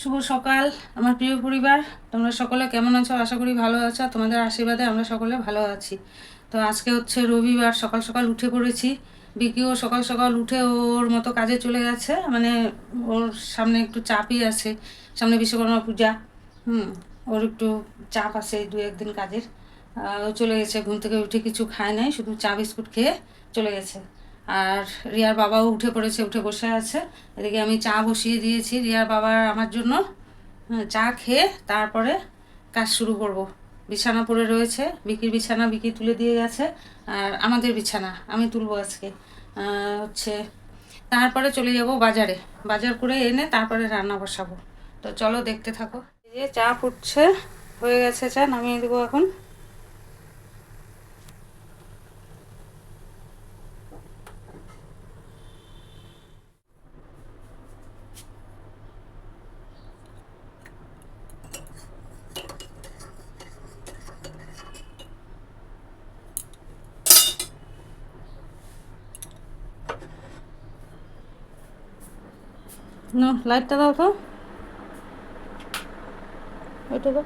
শুভ সকাল আমার প্রিয় পরিবার, তোমরা সকলে কেমন আছো? আশা করি ভালো আছো। তোমাদের আশীর্বাদে আমরা সকলে ভালো আছি। তো আজকে হচ্ছে রবিবার, সকাল সকাল উঠে পড়েছি। বিকিও সকাল সকাল উঠে ওর মতো কাজে চলে গেছে, মানে ওর সামনে একটু চাপই আছে, সামনে বিশ্বকর্মা পূজা। ওর একটু চাপ আছে 2-1 দিন কাজের। ও চলে গেছে, ঘুম থেকে উঠে কিছু খায় নাই, শুধু চা বিস্কুট খেয়ে চলে গেছে। আর রিয়ার বাবাও উঠে পড়েছে, উঠে বসে আছে। এদিকে আমি চা বসিয়ে দিয়েছি রিয়ার বাবার আমার জন্য। চা খেয়ে তারপরে কাজ শুরু করব। বিছানা পড়ে রয়েছে, বিকির বিছানা বিকি তুলে দিয়ে গেছে, আর আমাদের বিছানা আমি তুলবো আজকে। হচ্ছে তারপরে চলে যাব বাজারে, বাজার করে এনে তারপরে রান্না বসাবো। তো চলো দেখতে থাকো। এই যে চা ফুটছে, হয়ে গেছে, চা নামিয়ে দেবো এখন। না, লাইটটা দাও তো, ওইটা দাও,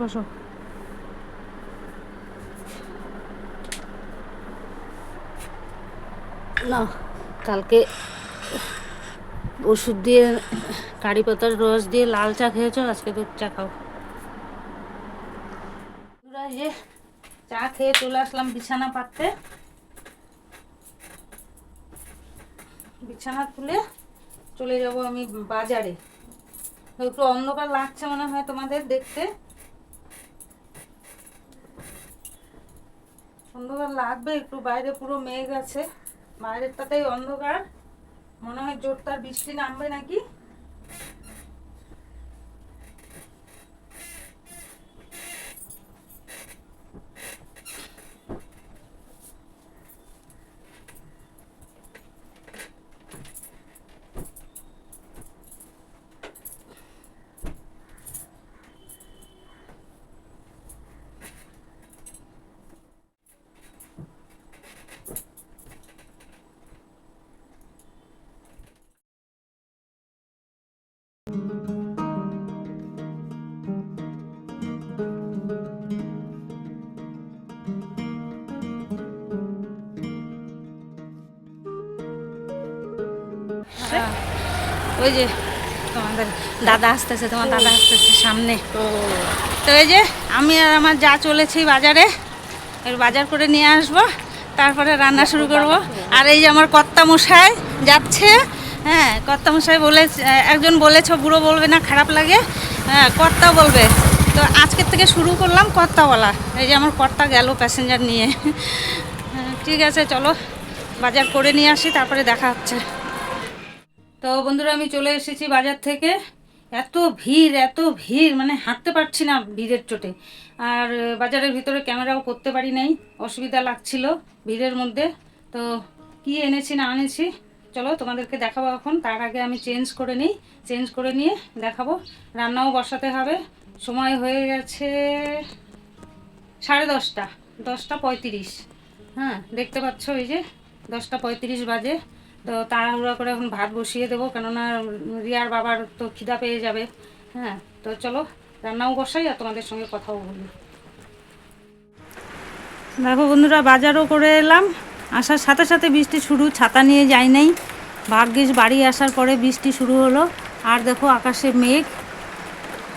বসো। না, কালকে ওষুধ দিয়ে কারি পাতার রস দিয়ে লাল চা খেয়েছো, আজকে দুধ চা খাও। যে চা খেয়ে চলে আসলাম বিছানা পাততে। বিছানা তুলে চলে যাব আমি বাজারে। একটু অন্ধকার লাগছে মনে হয় তোমাদের দেখতে, অন্ধকার লাগবে একটু, বাইরে পুরো মেঘ আছে, বাইরেরটাতেই অন্ধকার, মনে হয় জোরদার বৃষ্টি নামবে নাকি। ওই যে তোমাদের দাদা আসতেছে, তোমার দাদা আসতেছে সামনে। তো এই যে আমি আর আমার যা চলেছি বাজারে, এর বাজার করে নিয়ে আসবো, তারপরে রান্না শুরু করব। আর এই যে আমার কর্তা মশাই যাচ্ছে। হ্যাঁ, কর্তা মশাই বলে, একজন বলেছ বুড়ো বলবে না, খারাপ লাগে, হ্যাঁ কর্তা বলবে। তো আজকের থেকে শুরু করলাম কর্তা বলা। এই যে আমার কর্তা গেল প্যাসেঞ্জার নিয়ে। ঠিক আছে, চলো বাজার করে নিয়ে আসি, তারপরে দেখা হচ্ছে। তো বন্ধুরা আমি চলে এসেছি বাজার থেকে। এত ভিড়, এত ভিড়, মানে হাঁটতে পারছি না ভিড়ের চোটে। আর বাজারের ভিতরে ক্যামেরাও করতে পারি নাই, অসুবিধা লাগছিল ভিড়ের মধ্যে। তো কি এনেছি না এনেছি চলো তোমাদেরকে দেখাবো এখন। তার আগে আমি চেঞ্জ করে নিই, চেঞ্জ করে নিয়ে দেখাবো। রান্নাও বসাতে হবে, সময় হয়ে গেছে 10:30, 10:35। হ্যাঁ দেখতে পাচ্ছ, এই যে 10:35 বাজে। তো তাড়াহুড়া করে এখন ভাত বসিয়ে দেবো, কেননা রিয়ার বাবার তো খিদা পেয়ে যাবে। হ্যাঁ, তো চলো রান্নাও বসাই আর তোমাদের সঙ্গে কথাও বলি। দেখো বন্ধুরা, বাজারও করে এলাম, আসার সাথে সাথে বৃষ্টি শুরু, ছাতা নিয়ে যাই নাই, ভাগ্যিস বাড়ি আসার পরে বৃষ্টি শুরু হলো। আর দেখো আকাশে মেঘ,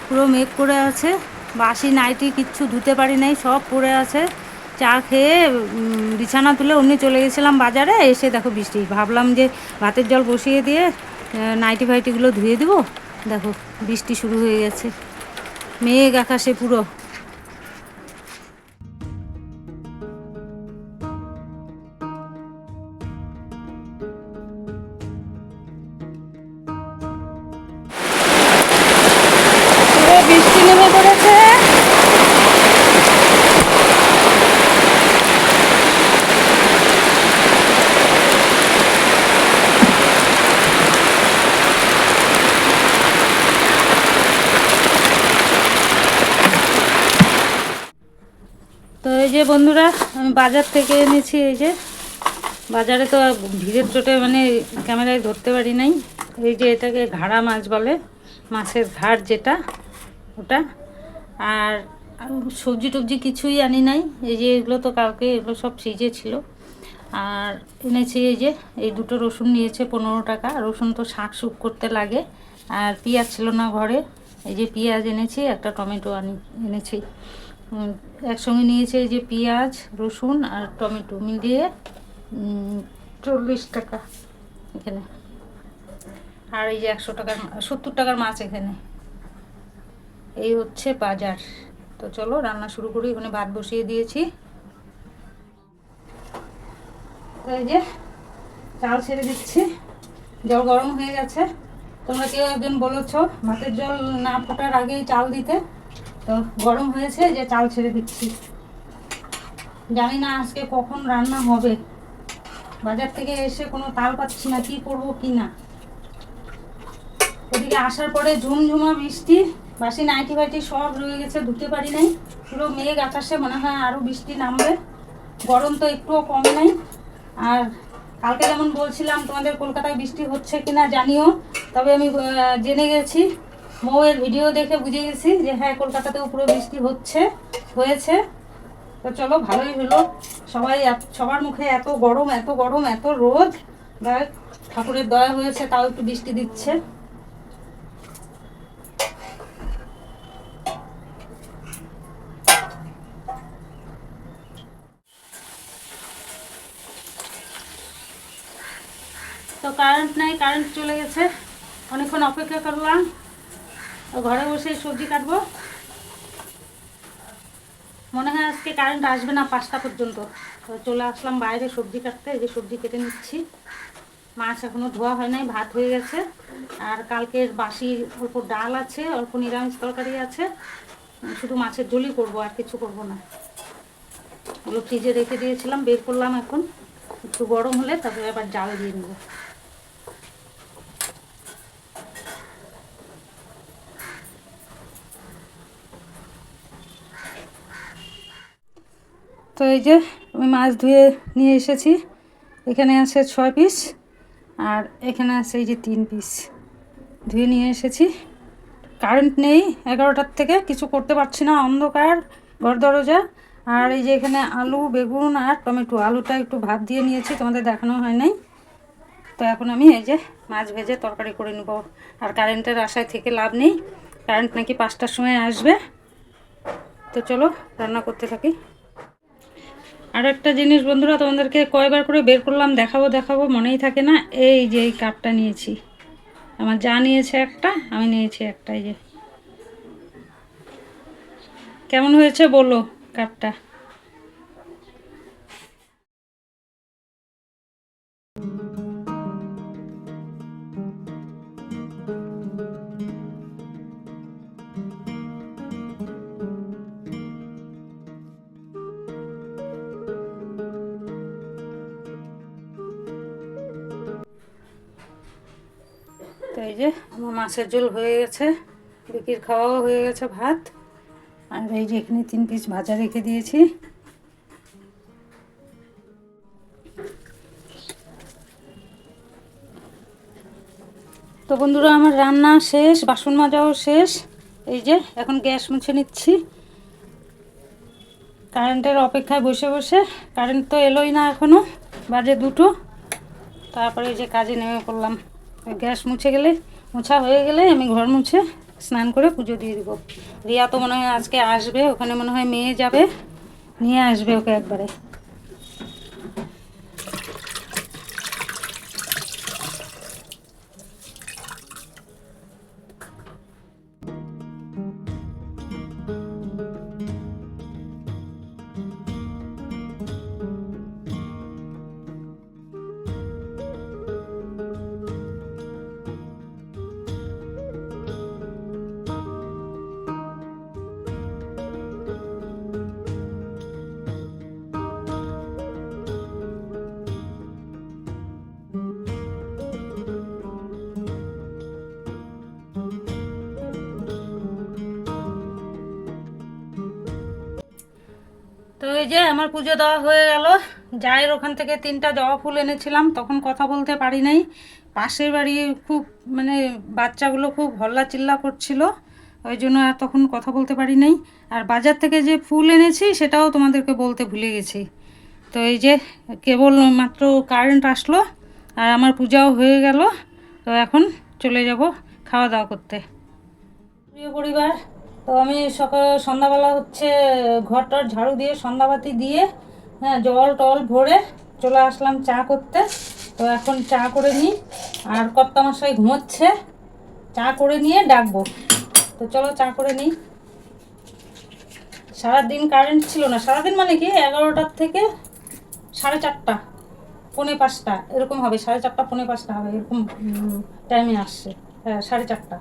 পুরো মেঘ করে আছে। বাসি নাইটি কিচ্ছু ধুতে পারি নাই, সব পড়ে আছে। চা খেয়ে বিছানা তুলে অমনি চলে গেছিলাম বাজারে, এসে দেখো বৃষ্টি। ভাবলাম যে ভাতের জল বসিয়ে দিয়ে নাইটি ফাইটিগুলো ধুয়ে দেবো, দেখো বৃষ্টি শুরু হয়ে গেছে, মেঘ আকাশে পুরো। পুরো বৃষ্টি নেমে পড়েছে। তো এই যে বন্ধুরা, আমি বাজার থেকে এনেছি, এই যে বাজারে তো ভিড়ের চোটে মানে ক্যামেরায় ধরতে পারি নাই, এই যে এটাকে ঘাড়া মাছ বলে, মাছের ঘাড় যেটা, ওটা। আর সবজি টবজি কিছুই আনি নাই, এই যে এগুলো তো কালকে এগুলো সব ফ্রিজে ছিল। আর এনেছি এই যে এই দুটো রসুন নিয়েছে 15 টাকা, রসুন তো শাক শুক করতে লাগে। আর পেঁয়াজ ছিল না ঘরে, এই যে পেঁয়াজ এনেছি, একটা টমেটো এনেছি। একসঙ্গে নিয়েছে এই যে পেঁয়াজ রসুন আর টমেটো মিলিয়ে 40 টাকা এখানে। আর এই যে 100 টাকার 70 টাকার মাছ এখানে। এই হচ্ছে বাজার। তো চলো রান্না শুরু করি। ওখানে ভাত বসিয়ে দিয়েছি। তো এই যে চাল ছেড়ে দিচ্ছি, জল গরম হয়ে গেছে। তোমরা কেউ একজন বলেছ ভাতের জল না ফোটার আগেই চাল দিতে, তো গরম হয়েছে যে চাল ছেড়ে দিচ্ছি। জানি না আজকে কখন রান্না হবে, বাজার থেকে এসে কোনো তাল পাচ্ছি না, কি করব কি না। ওদিকে আসার পরে ঝুমঝুমা বৃষ্টি, বাসি নাইটি ফাইটি সব রয়ে গেছে, ধুতে পারি নাই। পুরো মেঘ আকাশে, মনে হয় আরও বৃষ্টি নামবে। গরম তো একটুও কমে নাই। আর কালকে যেমন বলছিলাম তোমাদের কলকাতায় বৃষ্টি হচ্ছে কিনা জানিও, তবে আমি জেনে গেছি, মৌয়ের ভিডিও দেখে বুঝে গেছি যে হ্যাঁ কলকাতাতেও পুরো বৃষ্টি হয়েছে। তো চলো ভালোই হলো। সবার মুখে এত গরম এত গরম এত রোদ, ঠাকুরের দয়া হয়েছে তাও একটু বৃষ্টি দিচ্ছে। তো কারেন্ট নাই, কারেন্ট চলে গেছে। অনেকক্ষণ অপেক্ষা করলাম, ঘরে বসে সবজি কাটবো। মনে হয় আজকে কারেন্ট আসবে না 5টা পর্যন্ত। তো চলে আসলাম বাইরে সবজি কাটতে, এই যে সবজি কেটে নিচ্ছি। মাছ এখনও ধোয়া হয় নাই, ভাত হয়ে গেছে। আর কালকের বাসি অল্প ডাল আছে, অল্প নিরামিষ তরকারি আছে, শুধু মাছের ঝোলই করবো, আর কিছু করবো না। ওগুলো ফ্রিজে রেখে দিয়েছিলাম, বের করলাম এখন, একটু গরম হলে তারপরে আবার জাল দিয়ে নেব। তো এই যে আমি মাছ ধুয়ে নিয়ে এসেছি, এখানে আছে 6 পিস আর এখানে আছে এই যে 3 পিস ধুয়ে নিয়ে এসেছি। কারেন্ট নেই 11টার থেকে, কিছু করতে পারছি না, অন্ধকার ঘর দরজা। আর এই যে এখানে আলু বেগুন আর টমেটো, আলুটা একটু ভাত দিয়ে নিয়েছি, তোমাদের দেখানো হয় নাই। তো এখন আমি এই যে মাছ ভেজে তরকারি করে নেব। আর কারেন্টের আশায় থেকে লাভ নেই, কারেন্ট নাকি 5টার সময় আসবে। তো চলো রান্না করতে থাকি। আর একটা জিনিস বন্ধুরা, তোমাদেরকে কয়বার করে বের করলাম দেখাবো মনেই থাকে না। এই যে এই কাপটা নিয়েছি, আমার যা নিয়েছে একটা, আমি নিয়েছি একটা। এই যে কেমন হয়েছে বলো কাপটা। তো এই যে আমার মাছের ঝোল হয়ে গেছে, বিকির খাওয়াও হয়ে গেছে ভাত। আর এই যে এখানে 3 পিস ভাজা রেখে দিয়েছি। তো বন্ধুরা আমার রান্না শেষ, বাসন মাজাও শেষ। এই যে এখন গ্যাস মুছে নিচ্ছি কারেন্টের অপেক্ষায় বসে বসে। কারেন্ট তো এলোই না এখনও, বাজে 2টো। তারপরে এই যে কাজে নেমে পড়লাম। গ্যাস মোছা হয়ে গেলে আমি ঘর মুছে স্নান করে পুজো দিয়ে দিব। রিয়া তো মনে হয় আজকে আসবে, ওখানে মনে হয় মেয়ে যাবে, নিয়ে আসবে ওকে একবারে। তো এই যে আমার পুজো দেওয়া হয়ে গেল। জায়ের ওখান থেকে 3টা জবা ফুল এনেছিলাম, তখন কথা বলতে পারি নাই, পাশের বাড়ি খুব মানে বাচ্চাগুলো খুব হল্লা চিল্লা করছিল, ওই জন্য আর তখন কথা বলতে পারি নাই। আর বাজার থেকে যে ফুল এনেছি সেটাও তোমাদেরকে বলতে ভুলে গেছি। তো এই যে কেবল মাত্র কারেন্ট আসলো আর আমার পূজাও হয়ে গেল। তো এখন চলে যাব খাওয়া দাওয়া করতে। প্রিয় পরিবার, তো আমি সন্ধ্যাবেলা হচ্ছে ঘরটার ঝাড়ু দিয়ে সন্ধ্যাবাতি দিয়ে হ্যাঁ জল টল ভরে চলে আসলাম চা করতে। তো এখন চা করে নিই, আর কর্তামশাই ঘুমোচ্ছে, চা করে নিয়ে ডাকবো। তো চলো চা করে নিই। সারাদিন কারেন্ট ছিল না, সারাদিন মানে কি 11টার থেকে 4:30 পৌনে 5টা এরকম হবে, 4:30 পৌনে 5টা হবে এরকম টাইমে আসছে। হ্যাঁ 4:30,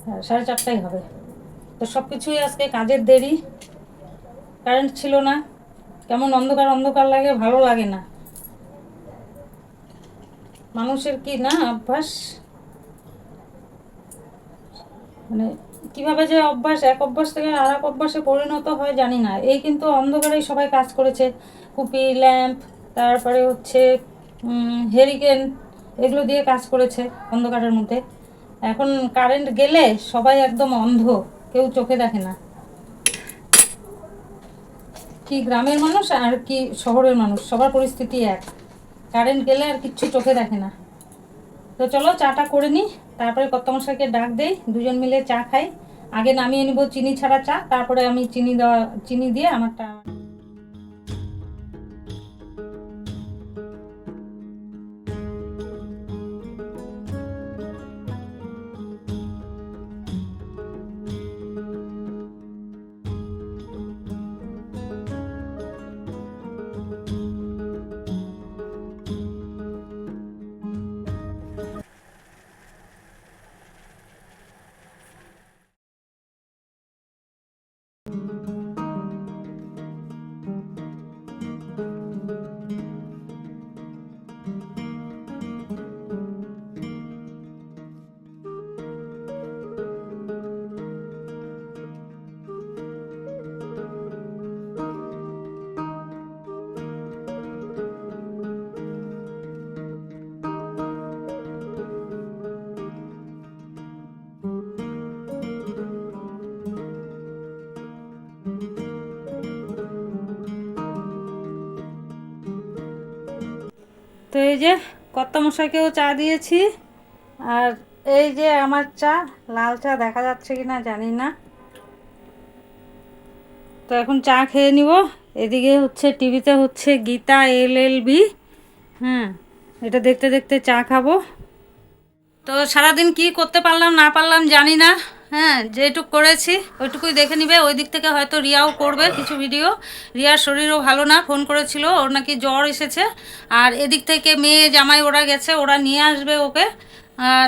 হ্যাঁ 4:30 হবে। তো সব কিছুই আজকে কাজের দেরি, কারেন্ট ছিল না, কেমন অন্ধকার অন্ধকার লাগে, ভালো লাগে না। মানুষের কি না অভ্যাস, মানে কিভাবে যে অভ্যাস এক অভ্যাস থেকে আর এক অভ্যাসে পরিণত হয় জানি না। এই কিন্তু অন্ধকারেই সবাই কাজ করেছে, কুপি ল্যাম্প তারপরে হচ্ছে হেরিকেন এগুলো দিয়ে কাজ করেছে অন্ধকারের মধ্যে। এখন কারেন্ট গেলে সবাই একদম অন্ধ, কেউ চোখে দেখে না। কি গ্রামের মানুষ আর কি শহরের মানুষ, সবার পরিস্থিতি এক, কারেন্ট গেলে আর কিচ্ছু চোখে দেখে না। তো চলো চাটা করে নিই, তারপরে কর্তামশাইকে ডাক দেই, দুজন মিলে চা খাই। আগে নামিয়ে নিব চিনি ছাড়া চা, তারপরে আমি চিনি দিয়ে আমারটা। তো এই যে কর্তামশাইকেও চা দিয়েছি, আর এই যে আমার চা, লাল চা দেখা যাচ্ছে কি না জানি না। তো এখন চা খেয়ে নিব। এদিকে হচ্ছে টিভিতে হচ্ছে গীতা LLB, হ্যাঁ এটা দেখতে দেখতে চা খাবো। তো সারাদিন কি করতে পারলাম না পারলাম জানি না, হ্যাঁ যেটুক করেছি ওইটুকুই দেখে নিবে। ওই দিক থেকে হয়তো রিয়াও করবে কিছু ভিডিও। রিয়ার শরীরও ভালো না, ফোন করেছিল, ওর নাকি জ্বর এসেছে। আর এদিক থেকে মেয়ে জামাই ওরা গেছে, ওরা নিয়ে আসবে ওকে। আর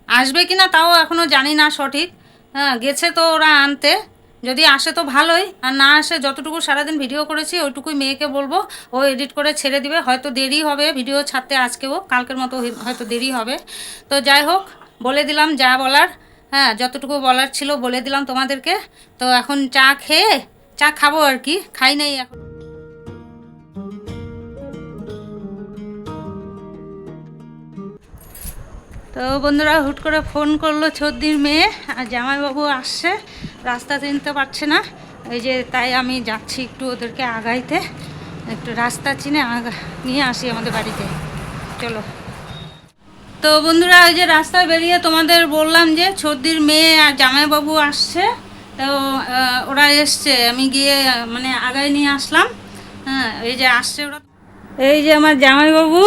আসবে কি না তাও এখনও জানি না সঠিক, হ্যাঁ গেছে তো ওরা আনতে। যদি আসে তো ভালোই, আর না আসে যতটুকু সারাদিন ভিডিও করেছি ওইটুকুই মেয়েকে বলবো, ও এডিট করে ছেড়ে দিবে। হয়তো দেরি হবে ভিডিও ছাড়তে, আজকেও কালকের মতো হয়তো দেরি হবে। তো যাই হোক, বলে দিলাম যা বলার, হ্যাঁ যতটুকু বলার ছিল বলে দিলাম তোমাদেরকে। তো এখন চা খেয়ে, চা খাবো আর কি, খাই নাই এখন। তো বন্ধুরা হুট করে ফোন করলো ছর্দির মেয়ে, আর জামাইবাবু আসছে, রাস্তা চিনতে পারছে না। এই যে তাই আমি যাচ্ছি একটু ওদেরকে আগাইতে, একটু রাস্তা চিনে নিয়ে আসি আমাদের বাড়িতে। চলো। তো বন্ধুরা ওই যে রাস্তায় বেরিয়ে তোমাদের বললাম যে ছর্দির মেয়ে আর জামাইবাবু আসছে। তো ওরা এসছে, আমি গিয়ে মানে আগায় নিয়ে আসলাম। হ্যাঁ এই যে আসছে ওরা, এই যে আমার জামাইবাবু,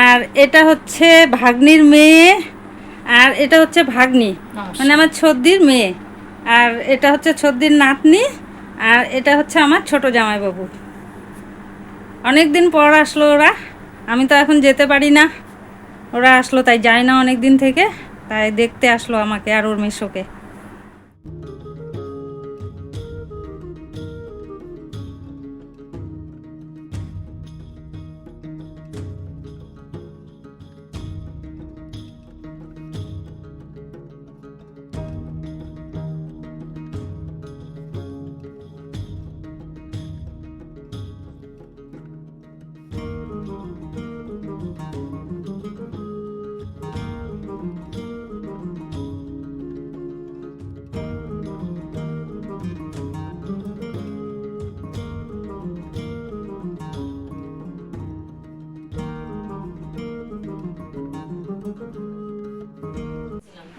আর এটা হচ্ছে ভাগ্নির মেয়ে, আর এটা হচ্ছে ভাগ্নি মানে আমার ছর্দির মেয়ে, আর এটা হচ্ছে ছর্দির নাতনি, আর এটা হচ্ছে আমার ছোট জামাইবাবু। অনেক দিন পর আসলো ওরা, আমি তো এখন যেতে পারি না, ওরা আসলো তাই যায় না অনেক দিন থেকে, তাই দেখতে আসলো আমাকে আর ওর মেশোকে।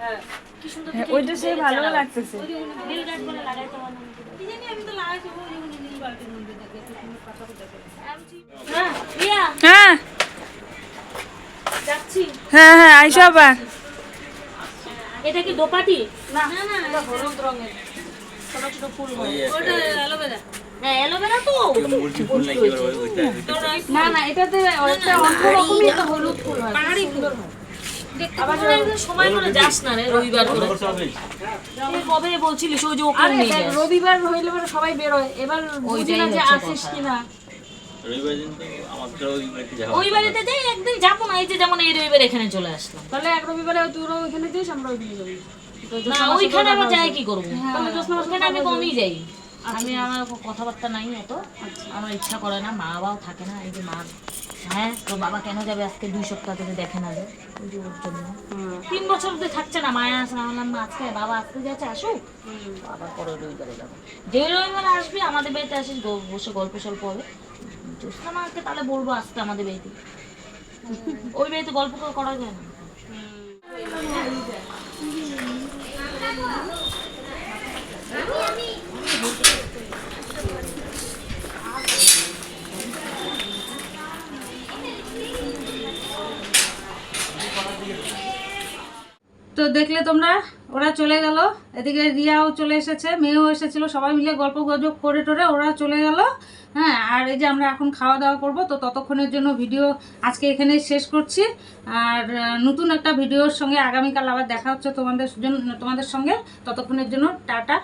হ্যাঁ কি সুন্দর হ্যাঁ, ওইটা সে ভালো লাগতেছে। নীল গাছ বলে লাগাইতে পারলাম কি জানি আমি তো লাগাইছি ওই যেমন নীল বালতির মধ্যে দেখে কি সুন্দর পাতা দেখে। হ্যাঁ রিয়া হ্যাঁ যাচ্ছি। হ্যাঁ হ্যাঁ আইসো আবার। এটা কি দোপাটি? না না না এটা হলুদ রঙের ছোট ছোট ফুল হয়। ওটা অ্যালোভেরা। হ্যাঁ অ্যালোভেরা তো না না এটাতে একটা অন্য রকমই একটা হলুদ ফুল হয়, পাহাড়ি সুন্দর হয়। আবার সময় করে যাস না রে রবিবার করে। তুই কবে বলছিলিস ওই যে ওকে আরে নিয়ে দেখ, যাস। রবিবার হইলে পরে সবাই বের হয়, এবার বুঝি না যে হচ্ছে আসিস কথা। কিনা। ওই বাড়িতে যাই একদিন যাবো না, এই যে যেমন এই রবিবার এখানে চলে আসলাম। তাহলে এক রবিবারে তোরাও ওখানে যাস, আমরা ওইদিকে যাবো। না ওইখানে আবার যাই কি করবো? ওখানে আমি কমই যাই। আমি আমার কথাবার্তা নাই এত, আমার ইচ্ছা করে না, মা বাবাও থাকে না। এই যে মা, হ্যাঁ তোর বাবা কেন যাবে আজকে 2 সপ্তাহ ধরে দেখে না, ওই যে ওর জন্য 3 বছর ধরে থাকছে না, মায়া আসে না। বললাম মা আজকে বাবা আসতে যাচ্ছে আসুক, আবার পরে রবিবারে যাবো। যে রবিবারে আসবি আমাদের বাড়িতে আসিস, বসে গল্প সল্প হবে। জ্যোৎস্না মাকে তাহলে বলবো আসতে আমাদের বাড়িতে, ওই বাড়িতে গল্প করা যায় না। তো দেখলে তোমরা, ওরা চলে গেল। এদিকে রিয়াও চলে এসেছে, মেয়েও এসেছিল, সবাই মিলে গল্প গুজব করে টোরে ওরা চলে গেল। হ্যাঁ, আর এই যে আমরা এখন খাওয়া দাওয়া করব, তো ততক্ষণের জন্য ভিডিও আজকে এখানেই শেষ করছি। আর নতুন একটা ভিডিওর সঙ্গে আগামীকাল আবার দেখা হচ্ছে তোমাদের সঙ্গে। ততক্ষণের জন্য টাটা।